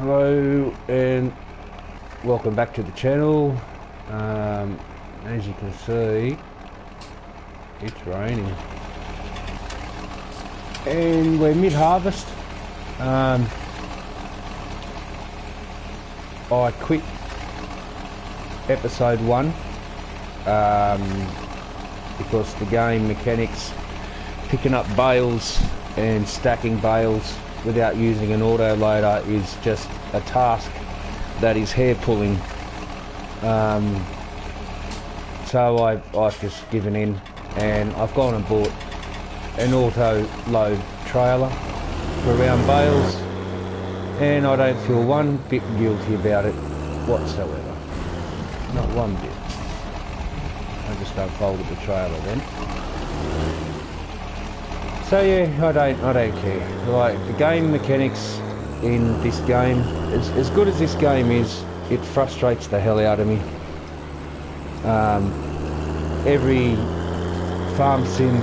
Hello and welcome back to the channel. As you can see, it's raining and we're mid-harvest. I quit episode 1 because the game mechanics, picking up bales and stacking bales without using an auto loader is just a task that is hair pulling. So I've just given in and I've gone and bought an auto load trailer for around bales, and I don't feel one bit guilty about it whatsoever, not one bit. I just unfolded the trailer then. So yeah, I don't care. Like, the game mechanics in this game, as good as this game is, it frustrates the hell out of me. Every farm sim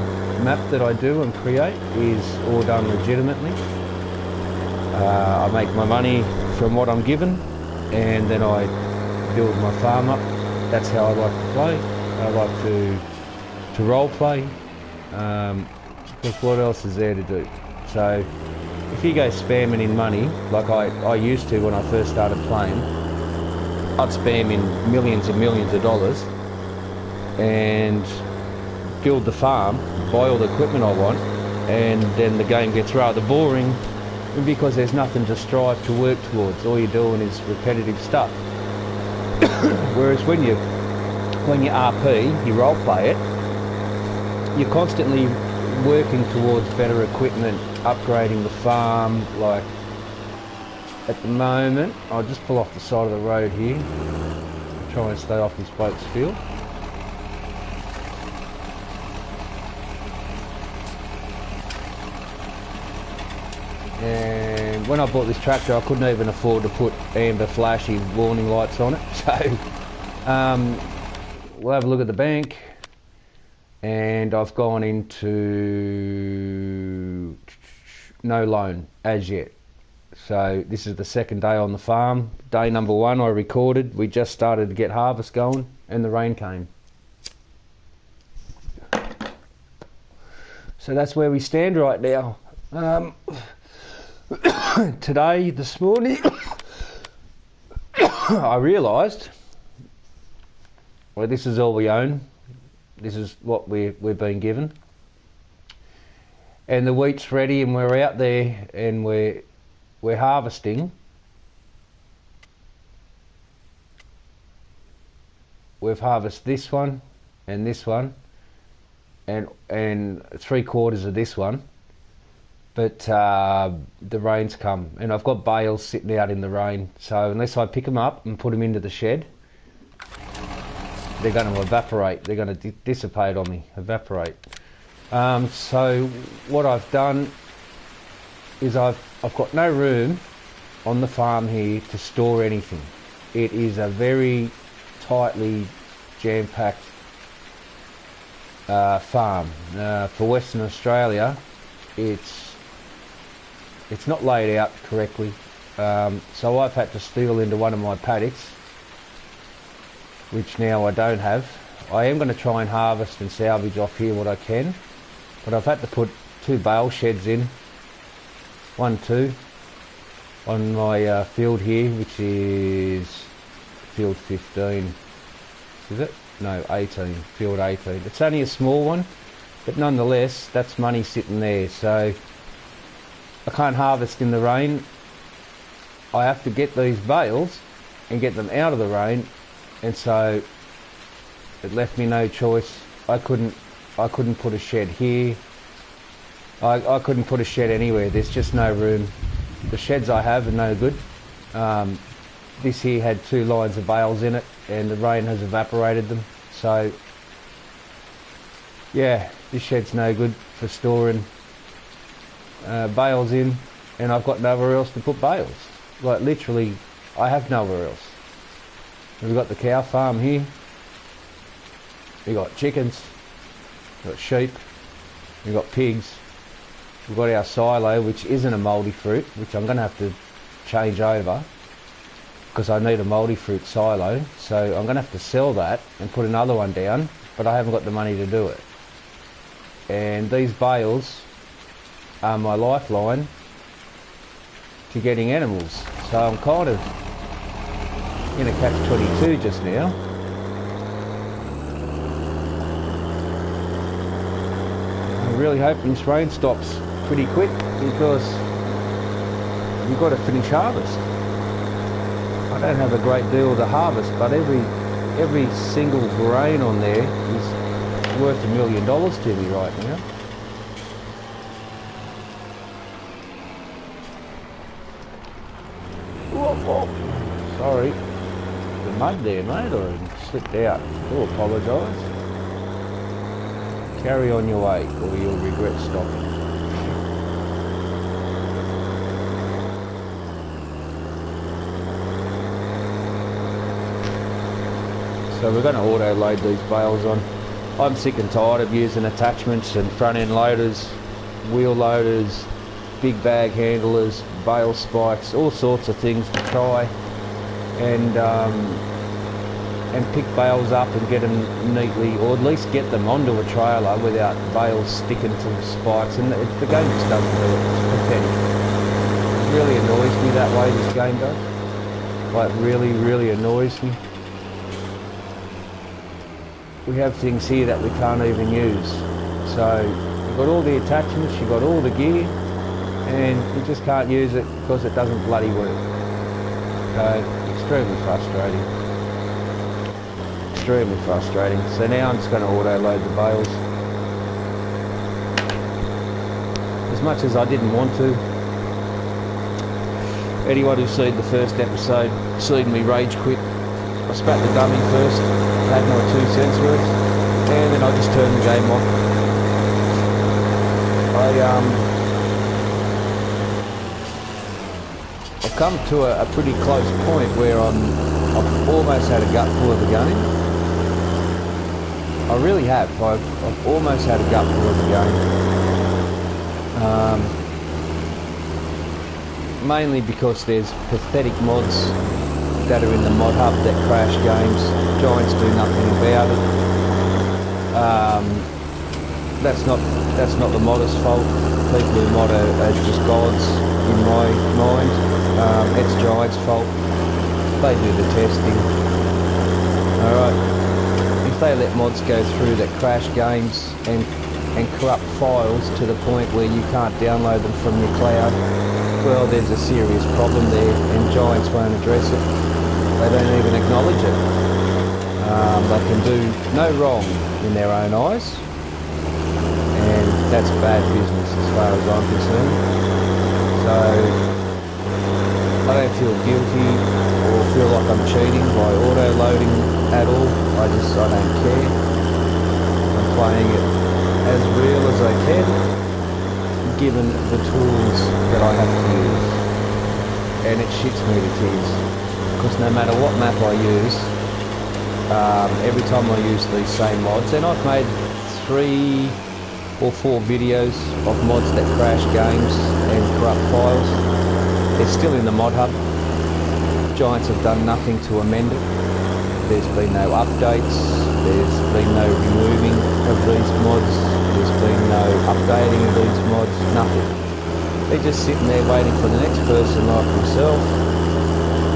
map that I do and create is all done legitimately. I make my money from what I'm given, and then I build my farm up. That's how I like to play. I like to role play. Because what else is there to do? So if you go spamming in money, like I used to when I first started playing, I'd spam in millions and millions of dollars and build the farm, buy all the equipment I want, and then the game gets rather boring because there's nothing to strive to work towards. All you're doing is repetitive stuff. Whereas when you RP, you role play it, you're constantly working towards better equipment, upgrading the farm. Like at the moment, I'll just pull off the side of the road here, try and stay off this bloke's field. And when I bought this tractor, I couldn't even afford to put amber flashy warning lights on it. So we'll have a look at the bank. And I've gone into no loan as yet. So this is the second day on the farm. Day number 1 I recorded. We just started to get harvest going and the rain came. So that's where we stand right now. This morning, I realised, well, this is all we own. This is what we've been given, and the wheat's ready, and we're out there and we're harvesting. We've harvested this one and this one and 3/4 of this one, but the rain's come and I've got bales sitting out in the rain, so unless I pick them up and put them into the shed, they're going to evaporate. They're going to dissipate on me, evaporate. So what I've done is I've got no room on the farm here to store anything. It is a very tightly jam-packed farm. For Western Australia, it's not laid out correctly. So I've had to steal into one of my paddocks, which now I don't have. I am going to try and harvest and salvage off here what I can, but I've had to put 2 bale sheds in, 2 on my field here, which is field 15, is it? No, 18, field 18. It's only a small one, but nonetheless, that's money sitting there. So I can't harvest in the rain. I have to get these bales and get them out of the rain. And so it left me no choice. I couldn't put a shed here. I couldn't put a shed anywhere. There's just no room. The sheds I have are no good. This here had 2 lines of bales in it and the rain has evaporated them. So yeah, this shed's no good for storing bales in, and I've got nowhere else to put bales. Like literally, I have nowhere else. We've got the cow farm here, we've got chickens, we've got sheep, we've got pigs, we've got our silo, which isn't a mouldy fruit, which I'm going to have to change over because I need a multi-fruit silo, so I'm going to have to sell that and put another one down, but I haven't got the money to do it. And these bales are my lifeline to getting animals, so I'm kind of in a catch-22 just now. I'm really hoping this rain stops pretty quick because we've got to finish harvest. I don't have a great deal to harvest, but every single grain on there is worth $1 million to me right now. Whoa, whoa. Sorry, the mud there, mate, or slipped out. Do apologise. Carry on your way, or you'll regret stopping. So we're going to auto load these bales on. I'm sick and tired of using attachments and front end loaders, wheel loaders, big bag handlers, bale spikes, all sorts of things to try and pick bales up and get them neatly, or at least get them onto a trailer without bales sticking to the spikes, and the game just doesn't do it. It's pathetic. It really annoys me that way this game does. Like, really annoys me. We have things here that we can't even use. So you've got all the attachments, you've got all the gear, and you just can't use it because it doesn't bloody work. So extremely frustrating. Extremely frustrating. So now I'm just going to auto load the bales. As much as I didn't want to. Anyone who's seen the first episode seen me rage quit. I spat the dummy first, had my 2 cents worth, and then I just turned the game off. I've come to a pretty close point where I've almost had a gutful of the game. I really have. I've almost had a gutful of the game. Mainly because there's pathetic mods that are in the mod hub that crash games. Giants do nothing about it. That's not the modders' fault. People who mod are just gods in my mind. It's Giants' fault. They do the testing. Alright. If they let mods go through that crash games and corrupt files to the point where you can't download them from your cloud, well, there's a serious problem there, and Giants won't address it. They don't even acknowledge it. They can do no wrong in their own eyes, and that's bad business as far as I'm concerned. So I don't feel guilty or feel like I'm cheating by auto-loading at all. I don't care. I'm playing it as real as I can, given the tools that I have to use. And it shits me to tears, because no matter what map I use, every time I use these same mods, and I've made 3 or 4 videos of mods that crash games and corrupt files, they're still in the mod hub. Giants have done nothing to amend it. There's been no updates, there's been no removing of these mods, there's been no updating of these mods, nothing. They're just sitting there waiting for the next person like myself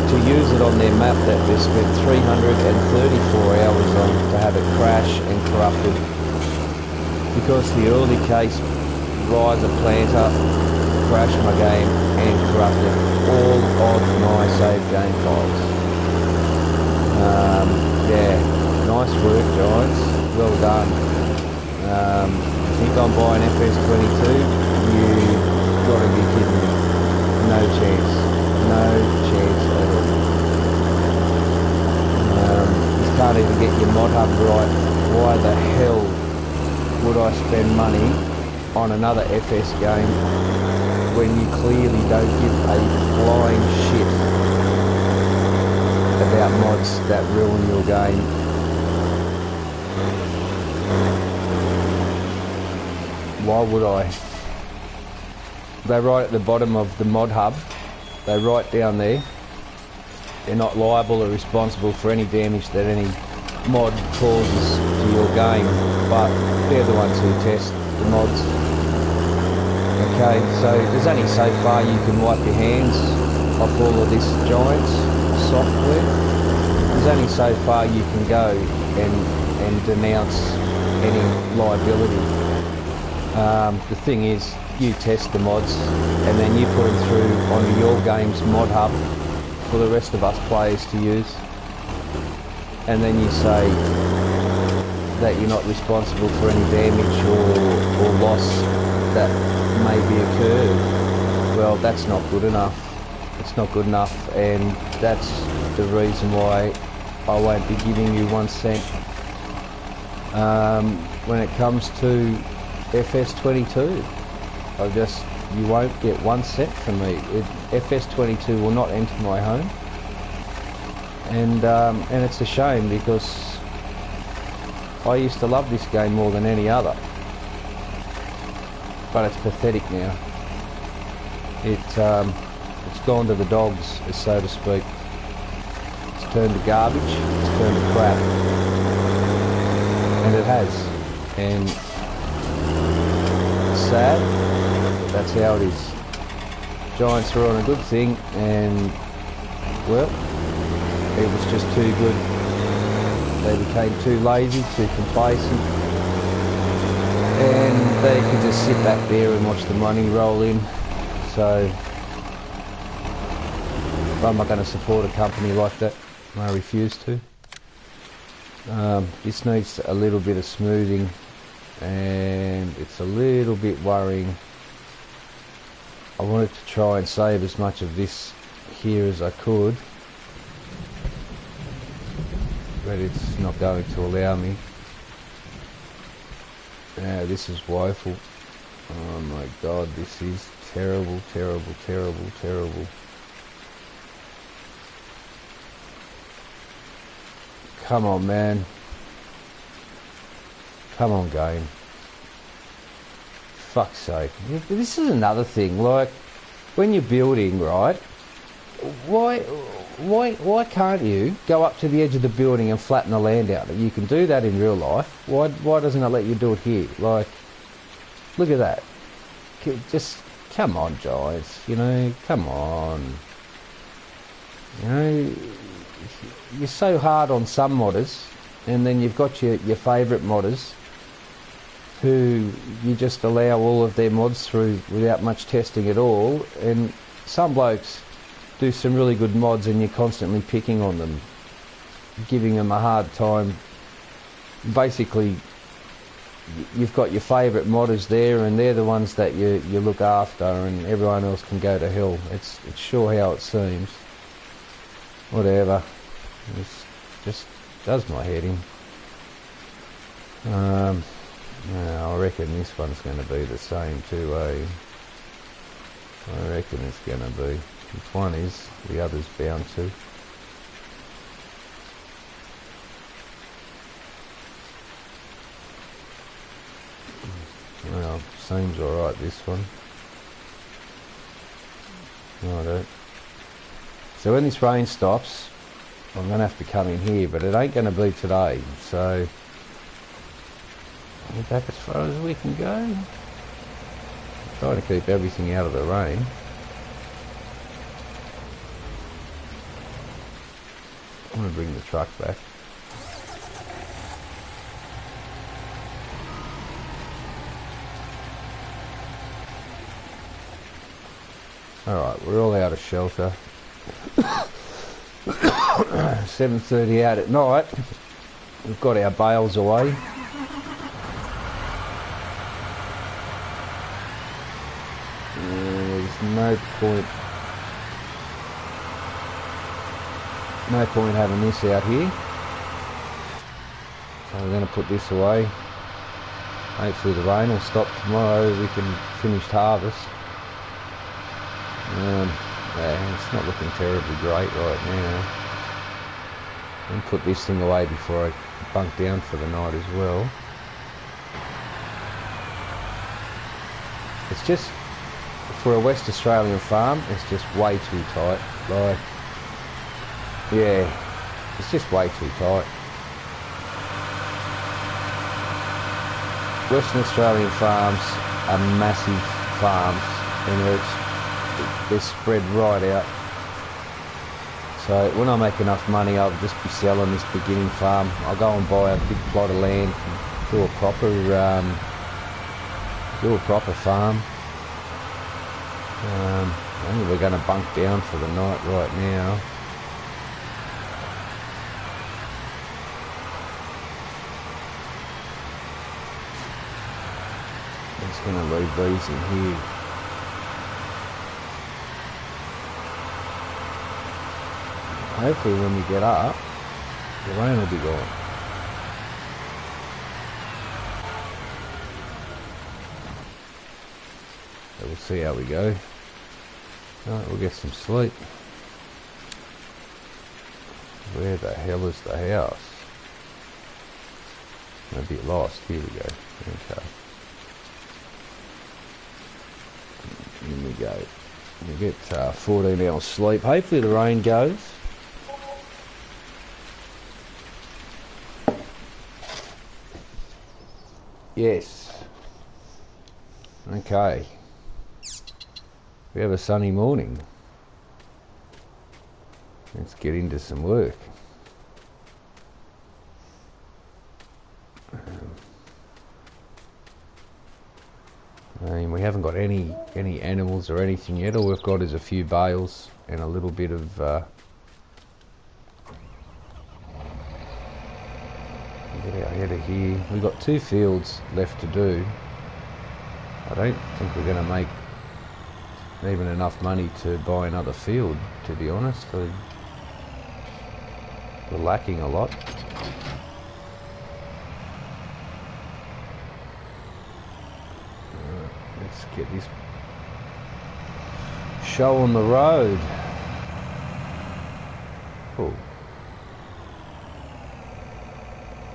to use it on their map that they spent 334 hours on to have it crash and corrupted. Because the early case riser planter crashed my game and corrupted all of my save game files. Yeah, nice work, Giants. Well done. I think I'm buying FS19. You've got to be kidding me. No chance. No chance at all. You can't even get your mod hub right. Why the hell would I spend money on another FS game when you clearly don't give a flying shit about mods that ruin your game? Why would I? They're right at the bottom of the mod hub, they write down there they're not liable or responsible for any damage that any mod causes to your game, but they're the ones who test the mods. Okay, so there's only so far you can wipe your hands off all of this Giants software. There's only so far you can go and denounce any liability. The thing is, you test the mods and then you put them through onto your game's mod hub for the rest of us players to use, and then you say that you're not responsible for any damage or loss that may be occurred. Well, that's not good enough. It's not good enough, and that's the reason why I won't be giving you 1 cent when it comes to FS22. You won't get 1 cent from me. FS22 will not enter my home, and it's a shame because I used to love this game more than any other, but it's pathetic now. It's gone to the dogs, so to speak. It's turned to garbage. It's turned to crap, and it has. And it's sad, but that's how it is. Giants were on a good thing, and well, it was just too good. They became too lazy, too complacent, and they could just sit back there and watch the money roll in. So I'm not going to support a company like that. I refuse to. This needs a little bit of smoothing, and it's a little bit worrying. I wanted to try and save as much of this here as I could, but it's not going to allow me. This is woeful. Oh my god, this is terrible, terrible, terrible, terrible. Come on, man. Come on, game. Fuck's sake. This is another thing, like, when you're building, right, why can't you go up to the edge of the building and flatten the land out? You can do that in real life. Why doesn't it let you do it here? Like, look at that. Just, come on, Giants, you know, come on. You know, you're so hard on some modders, and then you've got your favourite modders who you just allow all of their mods through without much testing at all, and some blokes do some really good mods and you're constantly picking on them, giving them a hard time. Basically, you've got your favourite modders there, and they're the ones that you look after, and everyone else can go to hell. It's sure how it seems. Whatever. It just does my head in. I reckon this one's going to be the same too, eh? I reckon it's going to be. If one is, the other's bound to. Well, seems alright, this one. Righto. So when this rain stops, I'm going to have to come in here, but it ain't going to be today, so we're back as far as we can go. I'm trying to keep everything out of the rain. I'm going to bring the truck back. Alright, we're all out of shelter. 7:30 out at night. We've got our bales away. There's no point having this out here. So we're going to put this away. Hopefully the rain will stop tomorrow. We can finish harvest. Yeah, it's not looking terribly great right now. And put this thing away before I bunk down for the night as well. for a West Australian farm, it's just way too tight. Like, yeah, it's just way too tight. Western Australian farms are massive farms, and they're spread right out. So when I make enough money, I'll just be selling this beginning farm. I'll go and buy a big plot of land, and do a proper farm. I think we're going to bunk down for the night right now. I'm just going to leave these in here. Hopefully when we get up, the rain will be gone. So we'll see how we go. Alright, we'll get some sleep. Where the hell is the house? I'm a bit lost. Here we go. Okay. Here we go. We get 14 hours sleep. Hopefully the rain goes. Yes. Okay. We have a sunny morning. Let's get into some work. We haven't got any animals or anything yet. All we've got is a few bales and a little bit of get our head of here. We've got 2 fields left to do. I don't think we're going to make even enough money to buy another field, to be honest. We're lacking a lot. Let's get this show on the road. Cool.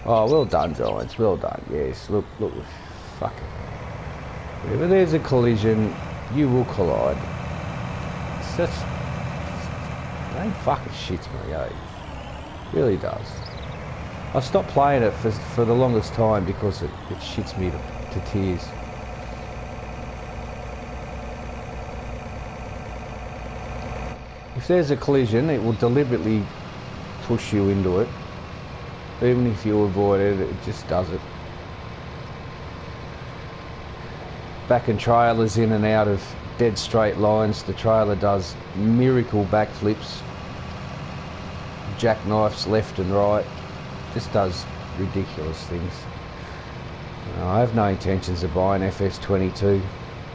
Oh, well done, Giants. Well done. Yes. Look. Fuck it. Whenever there's a collision, you will collide. It's just, it fucking shits me, eh? It really does. I stopped playing it for the longest time because it shits me to tears. If there's a collision, it will deliberately push you into it. Even if you avoid it, it just does it. Backing trailers in and out of dead straight lines, the trailer does miracle backflips, jackknifes left and right, just does ridiculous things. I have no intentions of buying FS19.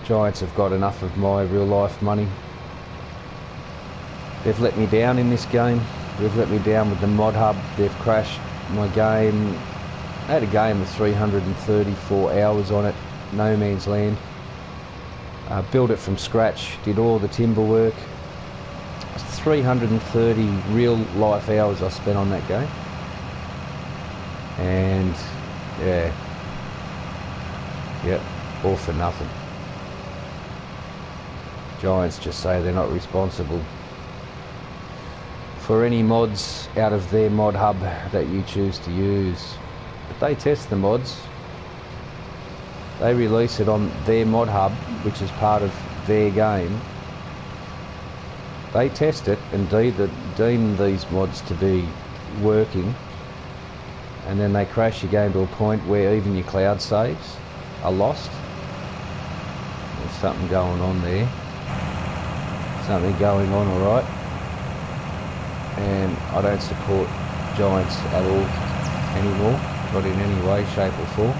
Giants have got enough of my real life money. They've let me down in this game. They've let me down with the mod hub. They've crashed my game. I had a game with 334 hours on it, no man's land. Built it from scratch, did all the timber work. 330 real life hours I spent on that game. And yeah, yep, all for nothing. Giants just say they're not responsible for any mods out of their mod hub that you choose to use. But they test the mods. They release it on their mod hub, which is part of their game. They test it and deem these mods to be working, and then they crash your game to a point where even your cloud saves are lost. There's something going on there. Something going on, alright. And I don't support Giants at all anymore, not in any way, shape or form.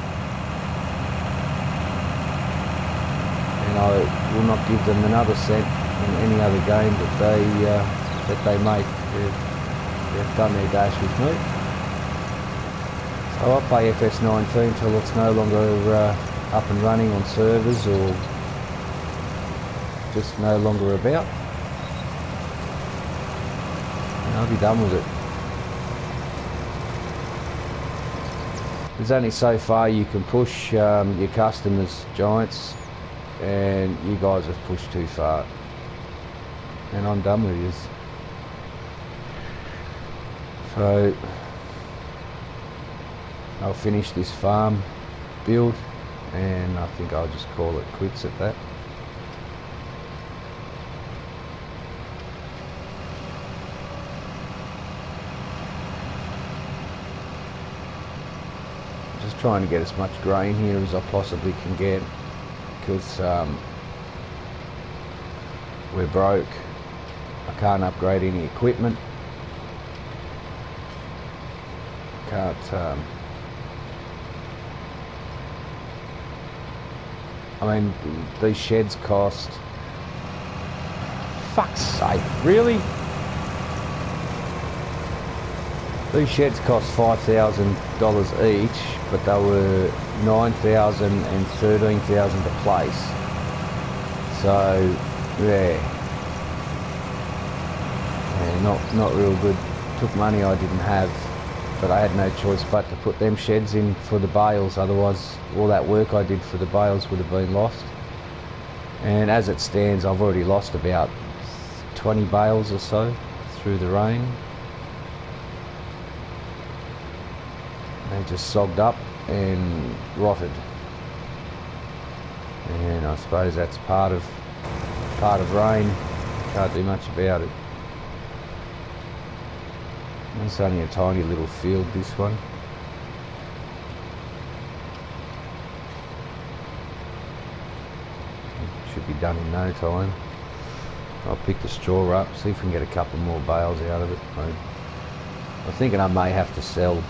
And I will not give them another cent in any other game that they make. They've done their dash with me. So I'll play FS19 until it's no longer up and running on servers or just no longer about. And I'll be done with it. There's only so far you can push your customers, Giants. and you guys have pushed too far, and I'm done with this. So I'll finish this farm build, and I think I'll just call it quits at that. Just trying to get as much grain here as I possibly can get, because we're broke. I can't upgrade any equipment. Can't I mean, these sheds cost, fuck's sake, really? These sheds cost $5,000 each, but they were $9,000 and $13,000 a place. So yeah, not real good. Took money I didn't have, but I had no choice but to put them sheds in for the bales. Otherwise, all that work I did for the bales would have been lost. And as it stands, I've already lost about 20 bales or so through the rain. They just sogged up and rotted. And I suppose that's part of rain. Can't do much about it. It's only a tiny little field, this one. It should be done in no time. I'll pick the straw up, see if we can get a couple more bales out of it. I'm thinking I may have to sell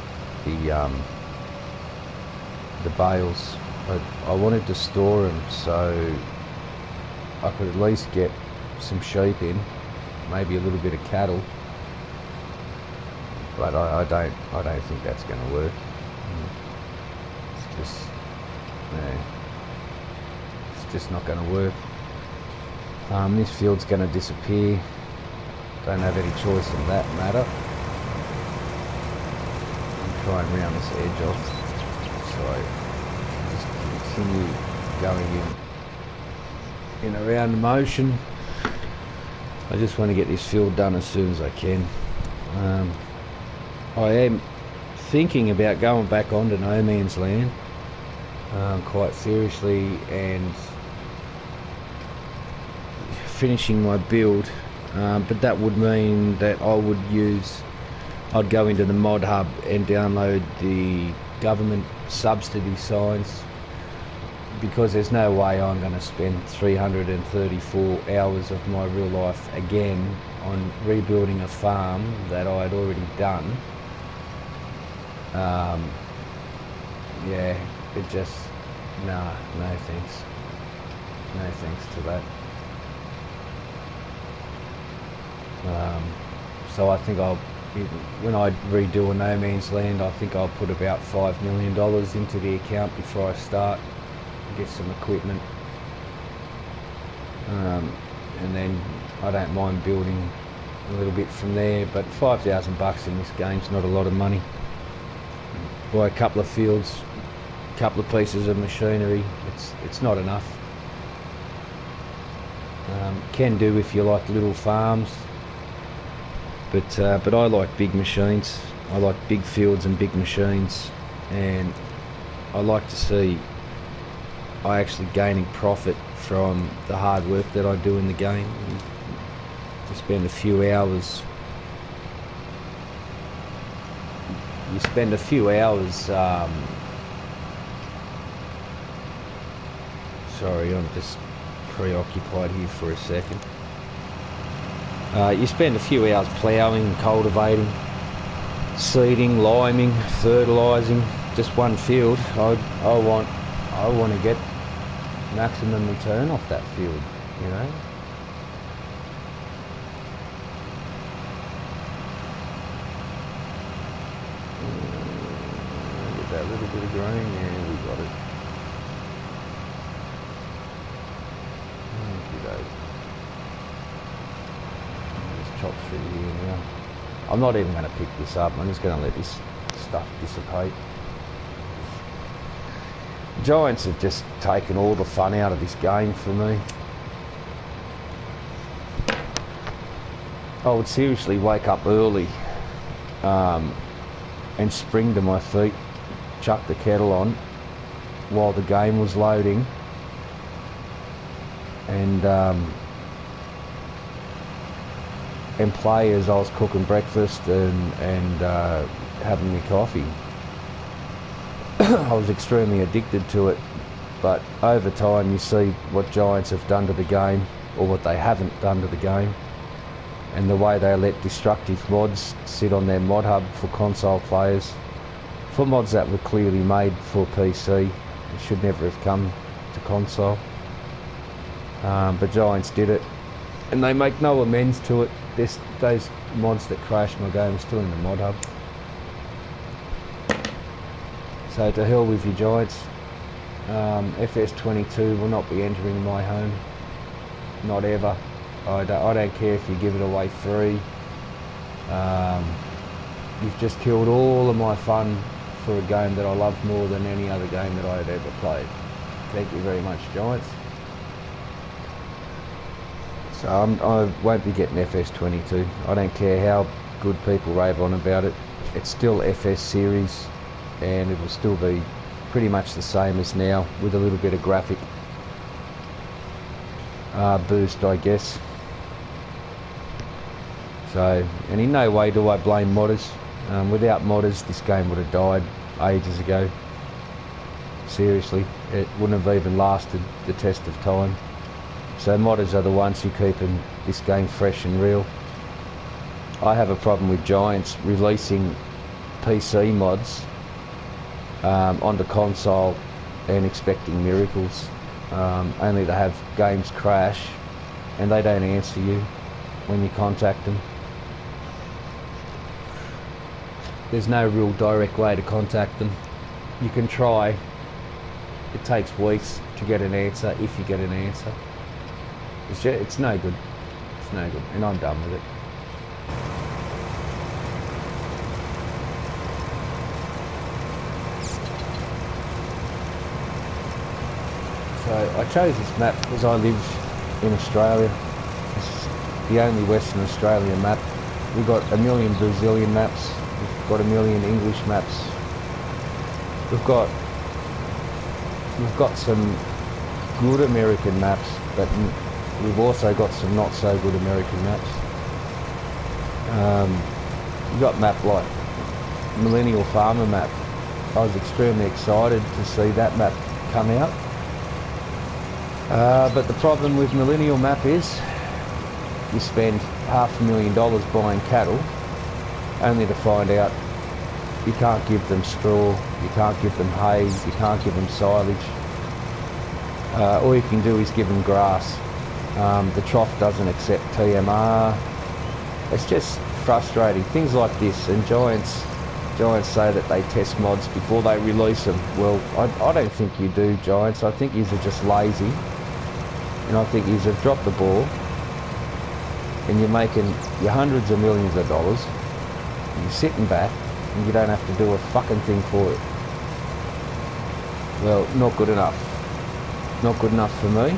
the bales, but I wanted to store them so I could at least get some sheep in, maybe a little bit of cattle. But I don't think that's going to work. It's just not going to work. This field's going to disappear. Don't have any choice in that matter. I'll try and round this edge off. So just continue going in a round motion. I just want to get this field done as soon as I can. I am thinking about going back onto no man's land quite seriously and finishing my build, but that would mean that I'd go into the mod hub and download the government subsidy signs, because there's no way I'm going to spend 334 hours of my real life again on rebuilding a farm that I'd already done. Yeah, it just, no thanks. No thanks to that. So I think when I redo a no man's land, I think I'll put about $5 million into the account before I start, get some equipment. And then I don't mind building a little bit from there, but $5,000 in this game's not a lot of money. Buy a couple of fields, a couple of pieces of machinery, it's not enough. Can do if you like little farms, but I like big machines. I like big fields and big machines, and I like to see I actually gaining profit from the hard work that I do in the game. You spend a few hours. Sorry, I'm just preoccupied here for a second. You spend a few hours ploughing, cultivating, seeding, liming, fertilising, just one field. I want to get maximum return off that field, you know. Get that little bit of grain, yeah, we got it. Just chop through here now. I'm not even going to pick this up. I'm just going to let this stuff dissipate. Giants have just taken all the fun out of this game for me. I would seriously wake up early and spring to my feet, chuck the kettle on while the game was loading, and play as I was cooking breakfast and having my coffee. I was extremely addicted to it, but over time you see what Giants have done to the game, or what they haven't done to the game, and the way they let destructive mods sit on their mod hub for console players, for mods that were clearly made for PC. It should never have come to console. But Giants did it, and they make no amends to it. Those mods that crashed my game are still in the mod hub. So to hell with you, Giants. FS19 will not be entering my home. Not ever. I don't care if you give it away free. You've just killed all of my fun for a game that I love more than any other game that I had ever played. Thank you very much, Giants. So I won't be getting FS22. I don't care how good people rave on about it. It's still FS series, and it will still be pretty much the same as now, with a little bit of graphic boost, I guess. So, and in no way do I blame modders. Without modders, this game would have died ages ago. Seriously, it wouldn't have even lasted the test of time. So modders are the ones who keep this game fresh and real. I have a problem with Giants releasing PC mods onto console and expecting miracles, only to have games crash and they don't answer you when you contact them. There's no real direct way to contact them. You can try. It takes weeks to get an answer, if you get an answer. It's no good. It's no good, and I'm done with it. So I chose this map because I live in Australia. It's the only Western Australian map. We've got a million Brazilian maps. We've got a million English maps. We've got some good American maps, but we've also got some not so good American maps. You've got a map like Millennial Farmer map. I was extremely excited to see that map come out. But the problem with Millennial map is you spend $500,000 buying cattle only to find out you can't give them straw, you can't give them hay, you can't give them silage. All you can do is give them grass. The trough doesn't accept TMR. It's just frustrating. Things like this, and Giants say that they test mods before they release them. Well, I don't think you do, Giants. I think yous are just lazy, and I think yous have dropped the ball, and you're making your hundreds of millions of dollars, and you're sitting back, and you don't have to do a fucking thing for it. Well, not good enough. Not good enough for me.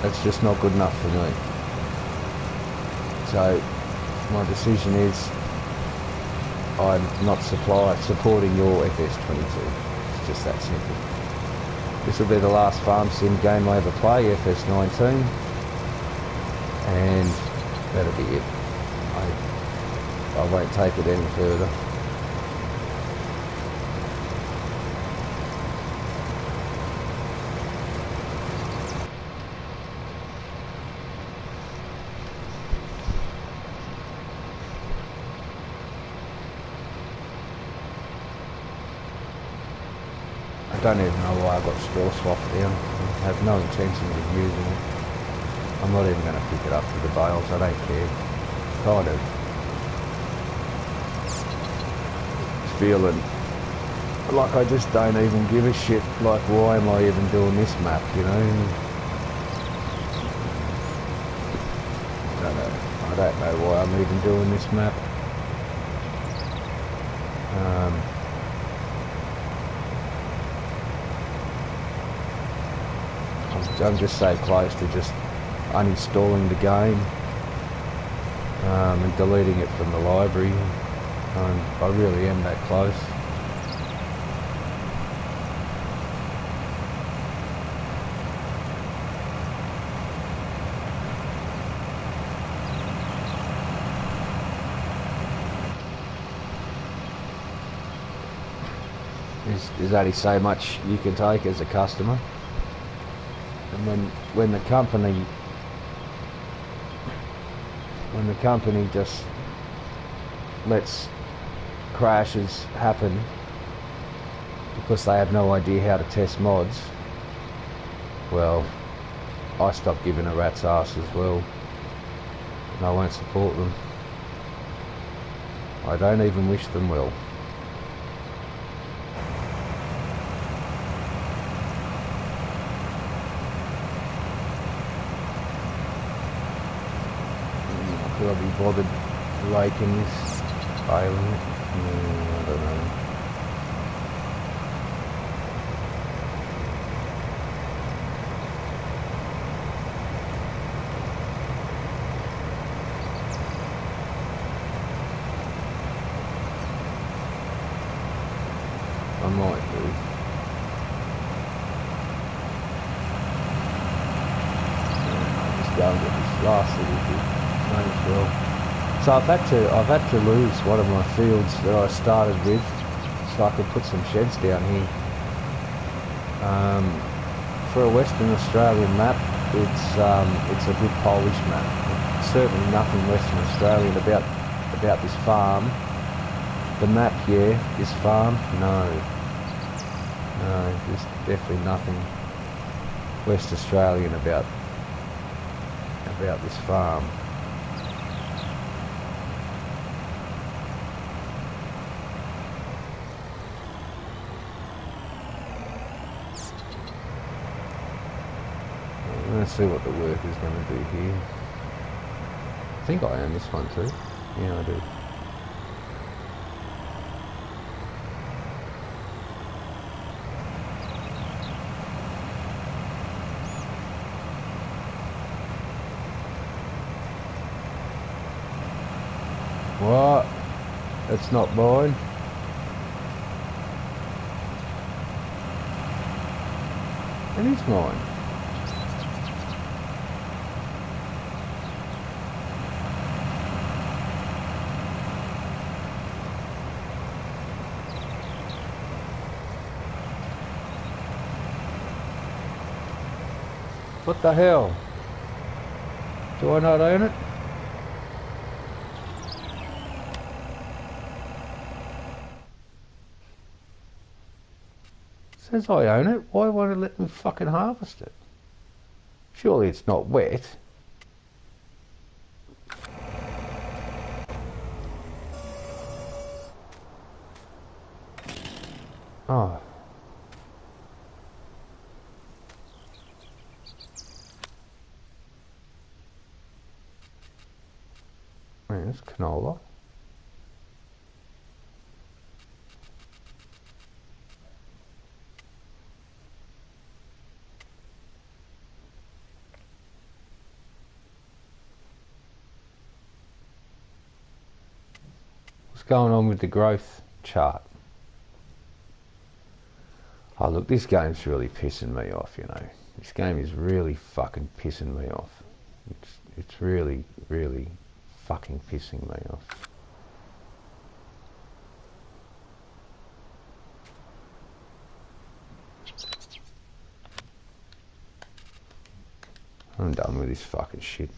That's just not good enough for me. So my decision is I'm not supporting your FS22. It's just that simple. This will be the last farm sim game I ever play, FS19, and that'll be it. I won't take it any further. I don't even know why I got straw swapped down. I have no intention of using it. I'm not even going to pick it up to the bales, I don't care. Kind of feeling like I just don't even give a shit. Like, why am I even doing this map, you know? I don't know why I'm even doing this map. I'm just so close to just uninstalling the game and deleting it from the library. I really am that close. There's only so much you can take as a customer, and when the company just lets crashes happen because they have no idea how to test mods, well, I stop giving a rat's ass as well, and I won't support them. I don't even wish them well. Could I be bothered raking this, failing it? I don't know. I might do. I'll just go and get this last little bit. Might as well. So I've had to lose one of my fields that I started with, so I could put some sheds down here. For a Western Australian map, it's a good Polish map. Certainly nothing Western Australian about this farm. The map, yeah. This farm, no. There's definitely nothing West Australian about this farm. Let's see what the work is going to do here. I think I own this one too. Yeah, I do. What? That's not mine. It is mine. What the hell? Do I not own it? Says I own it. Why won't it let me fucking harvest it? Surely it's not wet. Oh. Man, it's canola. What's going on with the growth chart? Oh look, this game's really pissing me off, you know. This game is really fucking pissing me off. It's really, really fucking pissing me off. I'm done with this fucking shit.